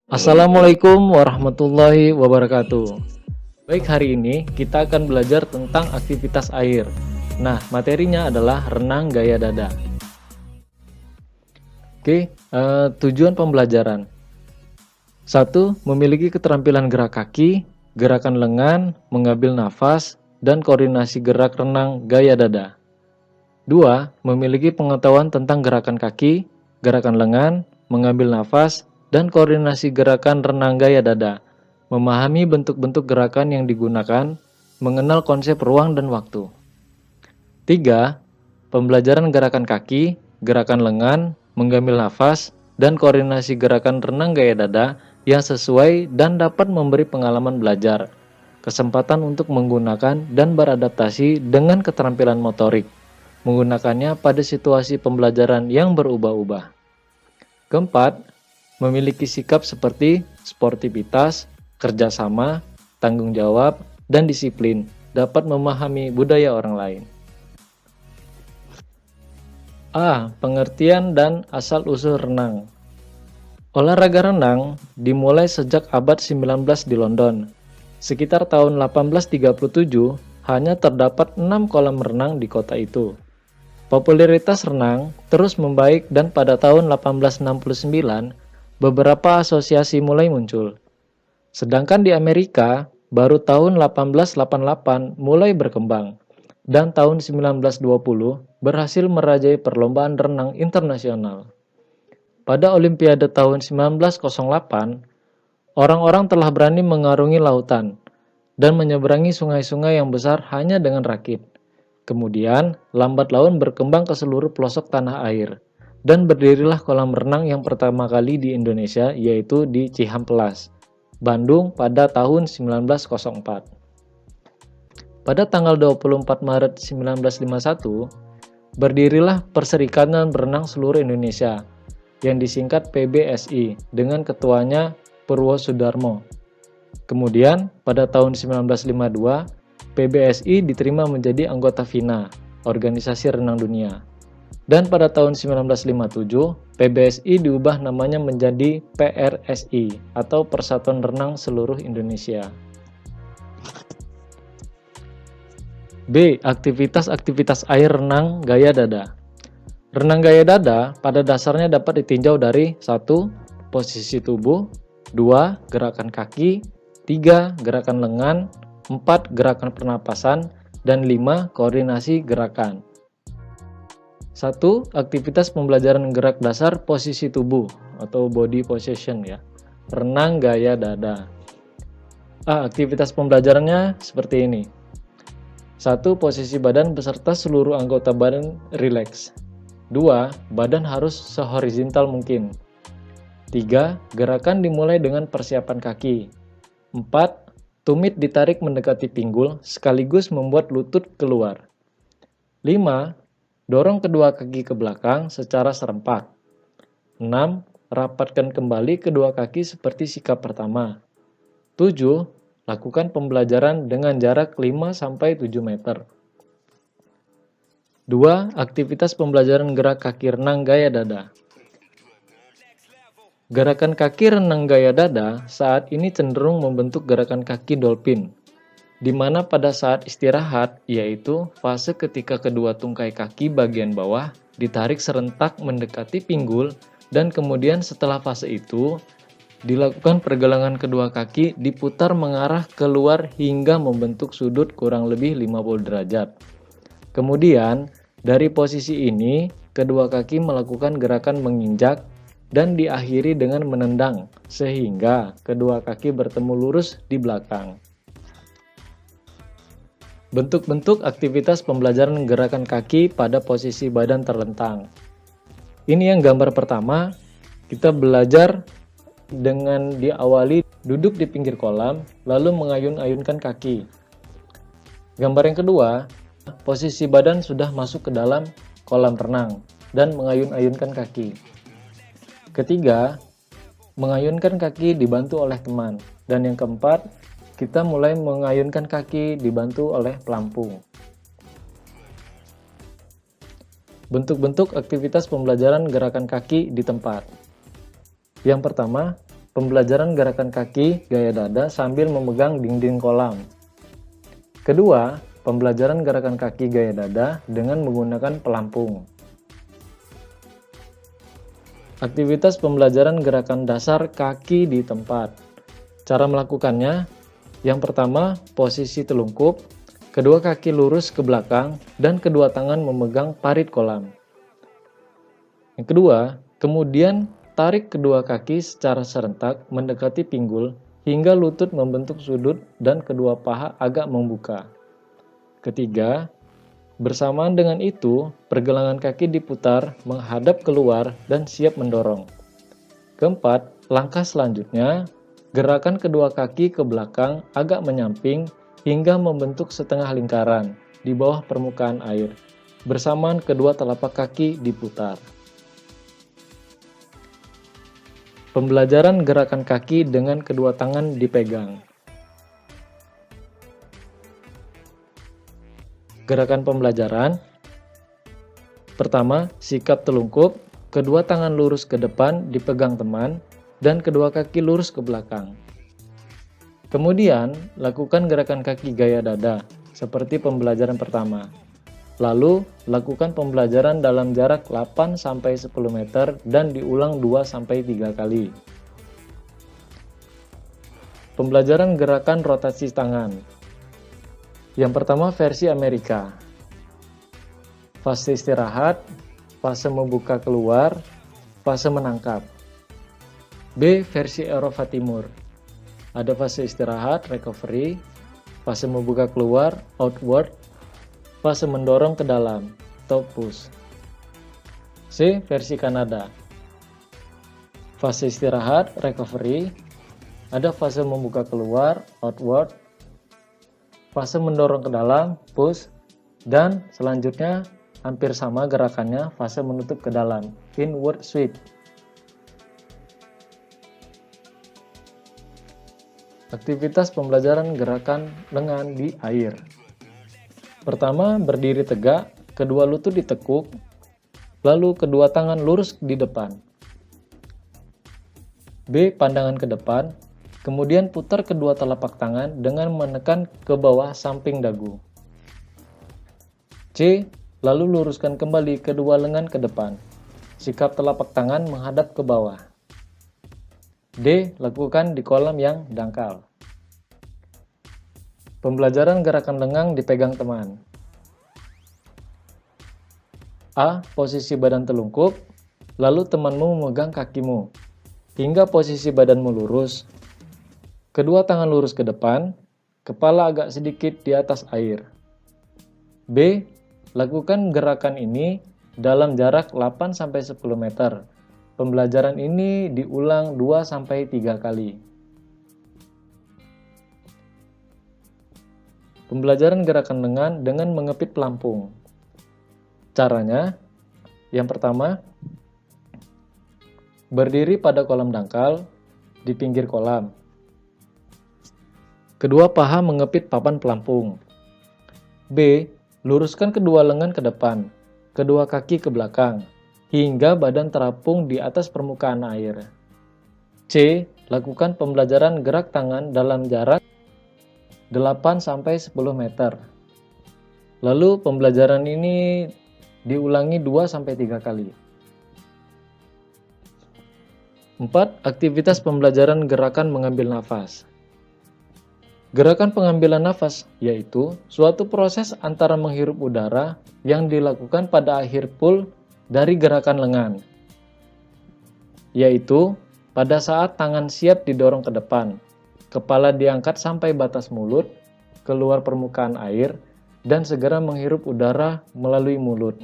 Assalamualaikum warahmatullahi wabarakatuh. Baik, hari ini kita akan belajar tentang aktivitas air. Nah, materinya adalah renang gaya dada. Oke, tujuan pembelajaran. 1. Memiliki keterampilan gerak kaki, gerakan lengan, mengambil nafas, dan koordinasi gerak renang gaya dada. 2. Memiliki pengetahuan tentang gerakan kaki, gerakan lengan, mengambil nafas, dan koordinasi gerakan renang gaya dada, memahami bentuk-bentuk gerakan yang digunakan, mengenal konsep ruang dan waktu. 3. Pembelajaran gerakan kaki, gerakan lengan, mengambil nafas, dan koordinasi gerakan renang gaya dada yang sesuai dan dapat memberi pengalaman belajar, kesempatan untuk menggunakan dan beradaptasi dengan keterampilan motorik, menggunakannya pada situasi pembelajaran yang berubah-ubah. Keempat, memiliki sikap seperti sportivitas, kerjasama, tanggung jawab, dan disiplin, dapat memahami budaya orang lain. A. Pengertian dan asal-usul renang. Olahraga renang dimulai sejak abad 19 di London. Sekitar tahun 1837, hanya terdapat 6 kolam renang di kota itu. Popularitas renang terus membaik dan pada tahun 1869, beberapa asosiasi mulai muncul. Sedangkan di Amerika, baru tahun 1888 mulai berkembang, dan tahun 1920 berhasil merajai perlombaan renang internasional. Pada Olimpiade tahun 1908, orang-orang telah berani mengarungi lautan dan menyeberangi sungai-sungai yang besar hanya dengan rakit. Kemudian, lambat laun berkembang ke seluruh pelosok tanah air, dan berdirilah kolam renang yang pertama kali di Indonesia, yaitu di Cihampelas, Bandung pada tahun 1904. Pada tanggal 24 Maret 1951, berdirilah Perserikatan Berenang Seluruh Indonesia, yang disingkat PBSI, dengan ketuanya Purwosudarmo. Kemudian, pada tahun 1952, PBSI diterima menjadi anggota FINA, Organisasi Renang Dunia. Dan pada tahun 1957, PBSI diubah namanya menjadi PRSI atau Persatuan Renang Seluruh Indonesia. B. Aktivitas-aktivitas air renang gaya dada. Renang gaya dada pada dasarnya dapat ditinjau dari 1. Posisi tubuh, 2. Gerakan kaki, 3. Gerakan lengan, 4. Gerakan pernapasan, dan 5. Koordinasi gerakan. 1. Aktivitas pembelajaran gerak dasar posisi tubuh atau body position ya. Renang gaya dada. Aktivitas pembelajarannya seperti ini. 1. Posisi badan beserta seluruh anggota badan rileks. 2. Badan harus sehorizontal mungkin. 3. Gerakan dimulai dengan persiapan kaki. 4. Tumit ditarik mendekati pinggul sekaligus membuat lutut keluar. 5. Dorong kedua kaki ke belakang secara serempak. 6. Rapatkan kembali kedua kaki seperti sikap pertama. 7. Lakukan pembelajaran dengan jarak 5-7 meter. 2. Aktivitas pembelajaran gerak kaki renang gaya dada. Gerakan kaki renang gaya dada saat ini cenderung membentuk gerakan kaki dolphin, di mana pada saat istirahat, yaitu fase ketika kedua tungkai kaki bagian bawah ditarik serentak mendekati pinggul, dan kemudian setelah fase itu, dilakukan pergelangan kedua kaki diputar mengarah keluar hingga membentuk sudut kurang lebih 50 derajat. Kemudian, dari posisi ini, kedua kaki melakukan gerakan menginjak dan diakhiri dengan menendang, sehingga kedua kaki bertemu lurus di belakang. Bentuk-bentuk aktivitas pembelajaran gerakan kaki pada posisi badan terlentang. Ini yang gambar pertama, kita belajar dengan diawali duduk di pinggir kolam, lalu mengayun-ayunkan kaki. Gambar yang kedua, posisi badan sudah masuk ke dalam kolam renang dan mengayun-ayunkan kaki. Ketiga, mengayunkan kaki dibantu oleh teman. Dan yang keempat, kita mulai mengayunkan kaki dibantu oleh pelampung. Bentuk-bentuk aktivitas pembelajaran gerakan kaki di tempat. Yang pertama, pembelajaran gerakan kaki gaya dada sambil memegang dinding kolam. Kedua, pembelajaran gerakan kaki gaya dada dengan menggunakan pelampung. Aktivitas pembelajaran gerakan dasar kaki di tempat. Cara melakukannya, yang pertama, posisi telungkup, kedua kaki lurus ke belakang, dan kedua tangan memegang parit kolam. Yang kedua, kemudian tarik kedua kaki secara serentak mendekati pinggul hingga lutut membentuk sudut dan kedua paha agak membuka. Ketiga, bersamaan dengan itu, pergelangan kaki diputar menghadap keluar dan siap mendorong. Keempat, langkah selanjutnya, gerakan kedua kaki ke belakang agak menyamping hingga membentuk setengah lingkaran di bawah permukaan air. Bersamaan kedua telapak kaki diputar. Pembelajaran gerakan kaki dengan kedua tangan dipegang. Gerakan pembelajaran. Pertama, sikap telungkup, kedua tangan lurus ke depan dipegang teman, dan kedua kaki lurus ke belakang. Kemudian, lakukan gerakan kaki gaya dada, seperti pembelajaran pertama. Lalu, lakukan pembelajaran dalam jarak 8-10 meter dan diulang 2-3 kali. Pembelajaran gerakan rotasi tangan. Yang pertama versi Amerika. Fase istirahat, fase membuka keluar, fase menangkap. B. Versi Eropa Timur. Ada fase istirahat, recovery, fase membuka keluar, outward, fase mendorong ke dalam, top push. C. Versi Kanada. Fase istirahat, recovery, ada fase membuka keluar, outward, fase mendorong ke dalam, push, dan selanjutnya hampir sama gerakannya, fase menutup ke dalam, inward sweep. Aktivitas pembelajaran gerakan lengan di air. Pertama, berdiri tegak, kedua lutut ditekuk, lalu kedua tangan lurus di depan. B. Pandangan ke depan. Kemudian putar kedua telapak tangan dengan menekan ke bawah samping dagu. C. Lalu luruskan kembali kedua lengan ke depan. Sikap telapak tangan menghadap ke bawah. D. Lakukan di kolam yang dangkal. Pembelajaran gerakan lengan dipegang teman. A. Posisi badan telungkup, lalu temanmu memegang kakimu, hingga posisi badanmu lurus. Kedua tangan lurus ke depan, kepala agak sedikit di atas air. B. Lakukan gerakan ini dalam jarak 8-10 meter. Pembelajaran ini diulang 2-3 kali. Pembelajaran gerakan lengan dengan mengepit pelampung. Caranya, yang pertama, berdiri pada kolam dangkal di pinggir kolam. Kedua paha mengepit papan pelampung. B. Luruskan kedua lengan ke depan, kedua kaki ke belakang, hingga badan terapung di atas permukaan air. C. Lakukan pembelajaran gerak tangan dalam jarak 8-10 meter. Lalu pembelajaran ini diulangi 2-3 kali. 4. Aktivitas pembelajaran gerakan mengambil nafas. Gerakan pengambilan nafas yaitu suatu proses antara menghirup udara yang dilakukan pada akhir pull dari gerakan lengan, yaitu pada saat tangan siap didorong ke depan, kepala diangkat sampai batas mulut, keluar permukaan air, dan segera menghirup udara melalui mulut.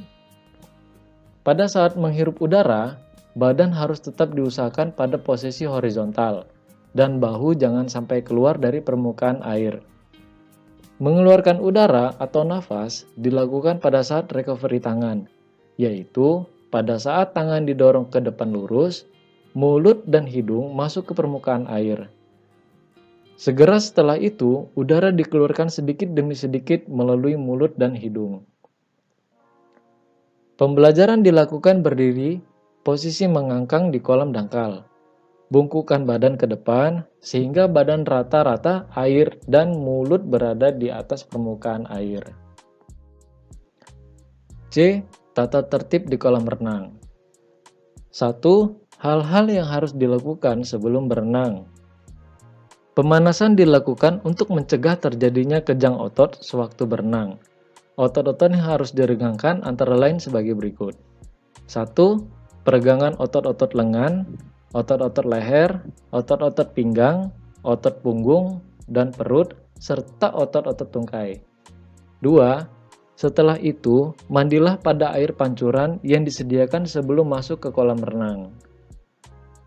Pada saat menghirup udara, badan harus tetap diusahakan pada posisi horizontal, dan bahu jangan sampai keluar dari permukaan air. Mengeluarkan udara atau nafas dilakukan pada saat recovery tangan, yaitu pada saat tangan didorong ke depan lurus, mulut dan hidung masuk ke permukaan air. Segera setelah itu, udara dikeluarkan sedikit demi sedikit melalui mulut dan hidung. Pembelajaran dilakukan berdiri, posisi mengangkang di kolam dangkal. Bungkukkan badan ke depan sehingga badan rata-rata air dan mulut berada di atas permukaan air. C. Tata tertib di kolam renang. 1. Hal-hal yang harus dilakukan sebelum berenang. Pemanasan dilakukan untuk mencegah terjadinya kejang otot sewaktu berenang. Otot-otot yang harus diregangkan antara lain sebagai berikut. 1. Peregangan otot-otot lengan, otot-otot leher, otot-otot pinggang, otot punggung dan perut, serta otot-otot tungkai. 2. Setelah itu, mandilah pada air pancuran yang disediakan sebelum masuk ke kolam renang.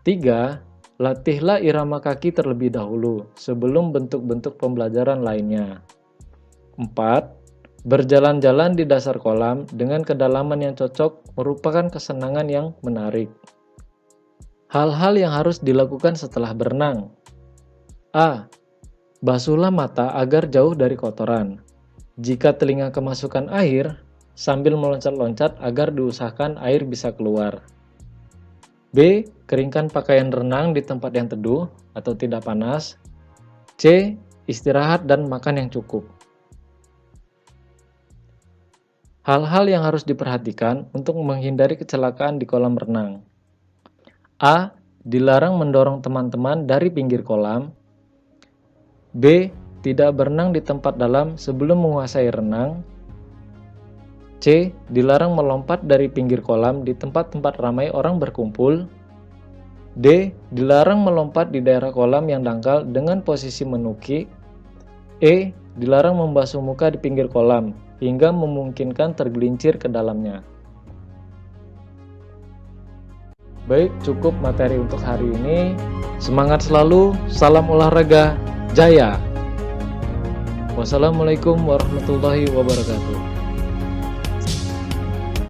3. Latihlah irama kaki terlebih dahulu sebelum bentuk-bentuk pembelajaran lainnya. 4. Berjalan-jalan di dasar kolam dengan kedalaman yang cocok merupakan kesenangan yang menarik. Hal-hal yang harus dilakukan setelah berenang. A. Basuhlah mata agar jauh dari kotoran. Jika telinga kemasukan air, sambil meloncat-loncat agar diusahakan air bisa keluar. B. Keringkan pakaian renang di tempat yang teduh atau tidak panas. C. Istirahat dan makan yang cukup. Hal-hal yang harus diperhatikan untuk menghindari kecelakaan di kolam renang. A. Dilarang mendorong teman-teman dari pinggir kolam. B. Tidak berenang di tempat dalam sebelum menguasai renang. C. Dilarang melompat dari pinggir kolam di tempat-tempat ramai orang berkumpul. D. Dilarang melompat di daerah kolam yang dangkal dengan posisi menukik. E. Dilarang membasuh muka di pinggir kolam hingga memungkinkan tergelincir ke dalamnya. Baik, cukup materi untuk hari ini. Semangat selalu, salam olahraga, jaya! Wassalamualaikum warahmatullahi wabarakatuh.